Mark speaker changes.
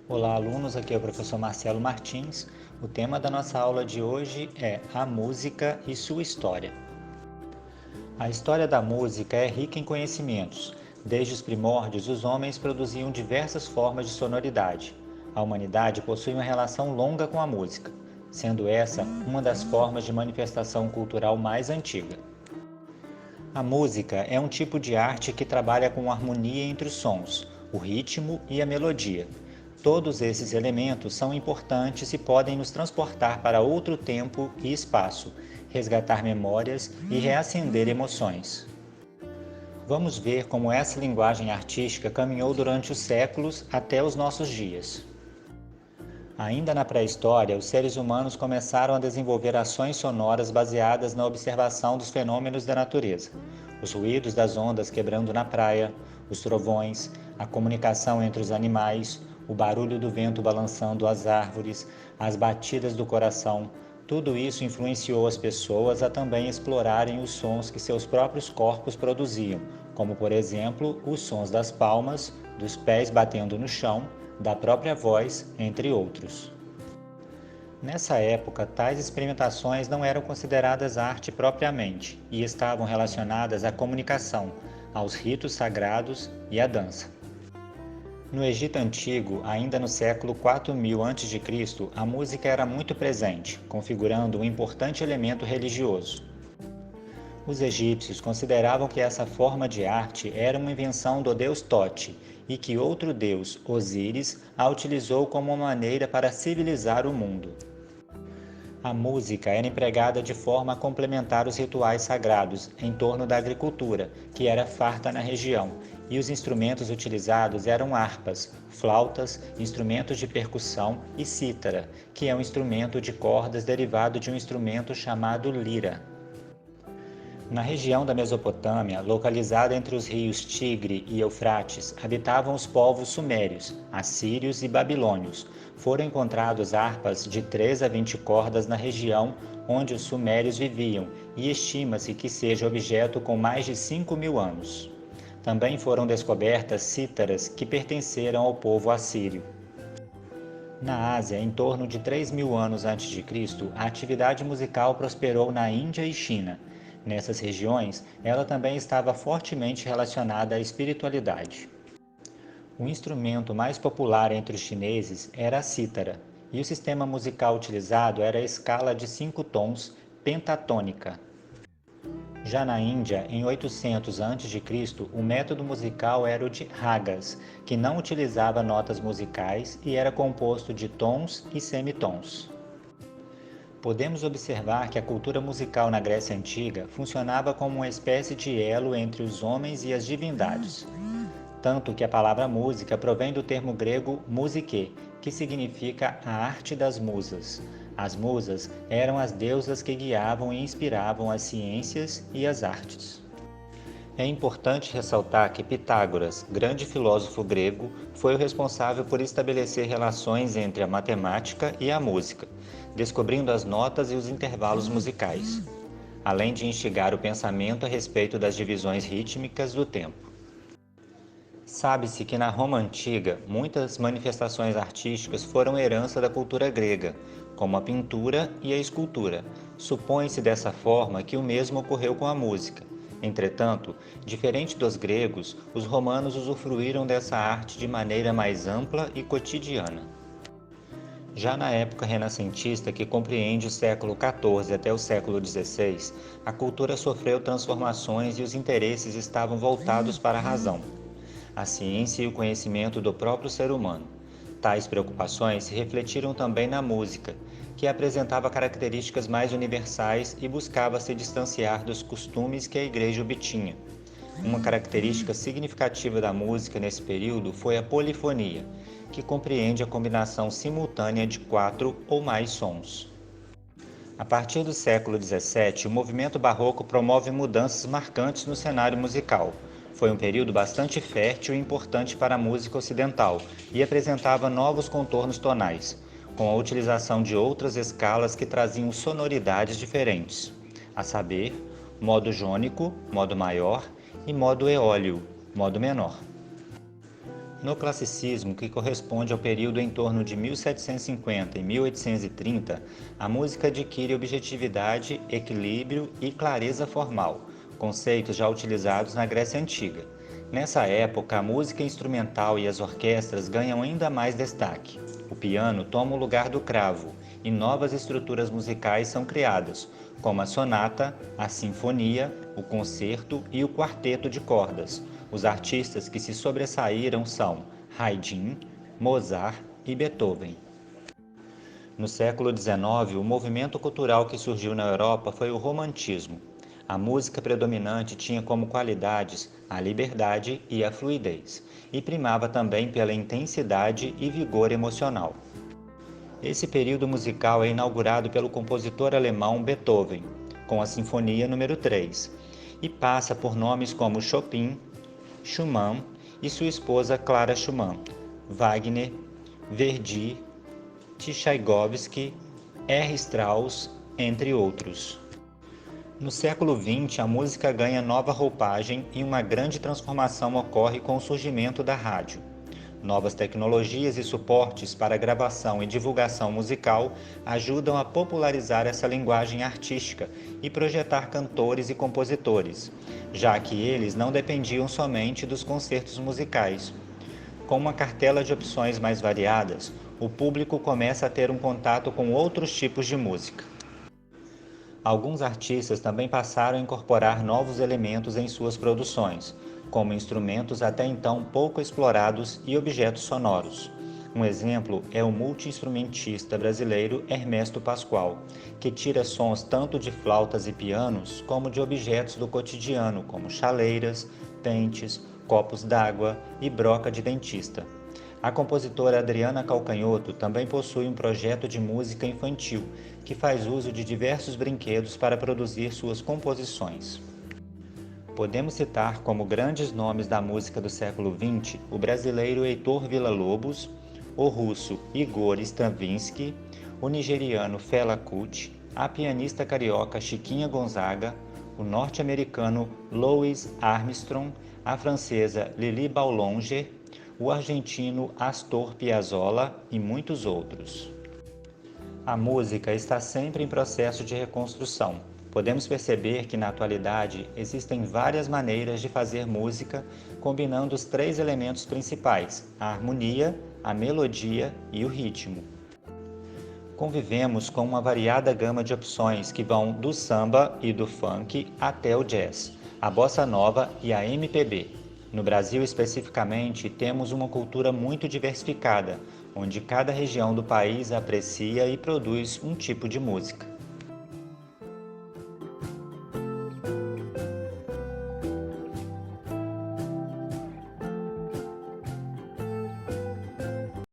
Speaker 1: Olá, alunos, aqui é o professor Marcelo Martins. O tema da nossa aula de hoje é a música e sua história. A história da música é rica em conhecimentos. Desde os primórdios, os homens produziam diversas formas de sonoridade. A humanidade possui uma relação longa com a música, sendo essa uma das formas de manifestação cultural mais antiga. A música é um tipo de arte que trabalha com harmonia entre os sons, o ritmo e a melodia. Todos esses elementos são importantes e podem nos transportar para outro tempo e espaço, resgatar memórias e reacender emoções. Vamos ver como essa linguagem artística caminhou durante os séculos até os nossos dias. Ainda na pré-história, os seres humanos começaram a desenvolver ações sonoras baseadas na observação dos fenômenos da natureza. Os ruídos das ondas quebrando na praia, os trovões, a comunicação entre os animais, o barulho do vento balançando as árvores, as batidas do coração, tudo isso influenciou as pessoas a também explorarem os sons que seus próprios corpos produziam, como por exemplo os sons das palmas, dos pés batendo no chão, da própria voz, entre outros. Nessa época, tais experimentações não eram consideradas arte propriamente e estavam relacionadas à comunicação, aos ritos sagrados e à dança. No Egito Antigo, ainda no século 4000 a.C., a música era muito presente, configurando um importante elemento religioso. Os egípcios consideravam que essa forma de arte era uma invenção do deus Tote e que outro deus, Osíris, a utilizou como uma maneira para civilizar o mundo. A música era empregada de forma a complementar os rituais sagrados em torno da agricultura, que era farta na região, e os instrumentos utilizados eram harpas, flautas, instrumentos de percussão e cítara, que é um instrumento de cordas derivado de um instrumento chamado lira. Na região da Mesopotâmia, localizada entre os rios Tigre e Eufrates, habitavam os povos sumérios, assírios e babilônios. Foram encontrados harpas de 3 a 20 cordas na região onde os sumérios viviam e estima-se que seja objeto com mais de 5.000 anos. Também foram descobertas cítaras que pertenceram ao povo assírio. Na Ásia, em torno de 3.000 anos antes de Cristo, a atividade musical prosperou na Índia e China. Nessas regiões, ela também estava fortemente relacionada à espiritualidade. O instrumento mais popular entre os chineses era a cítara, e o sistema musical utilizado era a escala de 5 tons pentatônica. Já na Índia, em 800 a.C., o método musical era o de ragas, que não utilizava notas musicais e era composto de tons e semitons. Podemos observar que a cultura musical na Grécia Antiga funcionava como uma espécie de elo entre os homens e as divindades. Tanto que a palavra música provém do termo grego musique, que significa a arte das musas. As musas eram as deusas que guiavam e inspiravam as ciências e as artes. É importante ressaltar que Pitágoras, grande filósofo grego, foi o responsável por estabelecer relações entre a matemática e a música, descobrindo as notas e os intervalos musicais, além de instigar o pensamento a respeito das divisões rítmicas do tempo. Sabe-se que na Roma Antiga, muitas manifestações artísticas foram herança da cultura grega, como a pintura e a escultura. Supõe-se dessa forma que o mesmo ocorreu com a música. Entretanto, diferente dos gregos, os romanos usufruíram dessa arte de maneira mais ampla e cotidiana. Já na época renascentista, que compreende o século XIV até o século XVI, a cultura sofreu transformações e os interesses estavam voltados para a razão, a ciência e o conhecimento do próprio ser humano. Tais preocupações se refletiram também na música, que apresentava características mais universais e buscava se distanciar dos costumes que a Igreja obtinha. Uma característica significativa da música nesse período foi a polifonia, que compreende a combinação simultânea de 4 ou mais sons. A partir do século XVII, o movimento barroco promove mudanças marcantes no cenário musical. Foi um período bastante fértil e importante para a música ocidental e apresentava novos contornos tonais, com a utilização de outras escalas que traziam sonoridades diferentes, a saber, modo jônico, modo maior, e modo eólio, modo menor. No classicismo, que corresponde ao período em torno de 1750 e 1830, a música adquire objetividade, equilíbrio e clareza formal, conceitos já utilizados na Grécia Antiga. Nessa época, a música instrumental e as orquestras ganham ainda mais destaque. O piano toma o lugar do cravo e novas estruturas musicais são criadas, como a sonata, a sinfonia, o concerto e o quarteto de cordas. Os artistas que se sobressaíram são Haydn, Mozart e Beethoven. No século XIX, o movimento cultural que surgiu na Europa foi o romantismo. A música predominante tinha como qualidades a liberdade e a fluidez, e primava também pela intensidade e vigor emocional. Esse período musical é inaugurado pelo compositor alemão Beethoven, com a Sinfonia número 3, e passa por nomes como Chopin, Schumann e sua esposa Clara Schumann, Wagner, Verdi, Tchaikovsky, R. Strauss, entre outros. No século XX, a música ganha nova roupagem e uma grande transformação ocorre com o surgimento da rádio. Novas tecnologias e suportes para gravação e divulgação musical ajudam a popularizar essa linguagem artística e projetar cantores e compositores, já que eles não dependiam somente dos concertos musicais. Com uma cartela de opções mais variadas, o público começa a ter um contato com outros tipos de música. Alguns artistas também passaram a incorporar novos elementos em suas produções, como instrumentos até então pouco explorados e objetos sonoros. Um exemplo é o multi-instrumentista brasileiro Ernesto Pascoal, que tira sons tanto de flautas e pianos como de objetos do cotidiano, como chaleiras, pentes, copos d'água e broca de dentista. A compositora Adriana Calcanhoto também possui um projeto de música infantil, que faz uso de diversos brinquedos para produzir suas composições. Podemos citar como grandes nomes da música do século XX o brasileiro Heitor Villa-Lobos, o russo Igor Stravinsky, o nigeriano Fela Kuti, a pianista carioca Chiquinha Gonzaga, o norte-americano Louis Armstrong, a francesa Lili Boulanger, o argentino Astor Piazzolla e muitos outros. A música está sempre em processo de reconstrução. Podemos perceber que na atualidade existem várias maneiras de fazer música, combinando os três elementos principais: a harmonia, a melodia e o ritmo. Convivemos com uma variada gama de opções que vão do samba e do funk até o jazz, a bossa nova e a MPB. No Brasil especificamente, temos uma cultura muito diversificada, onde cada região do país aprecia e produz um tipo de música.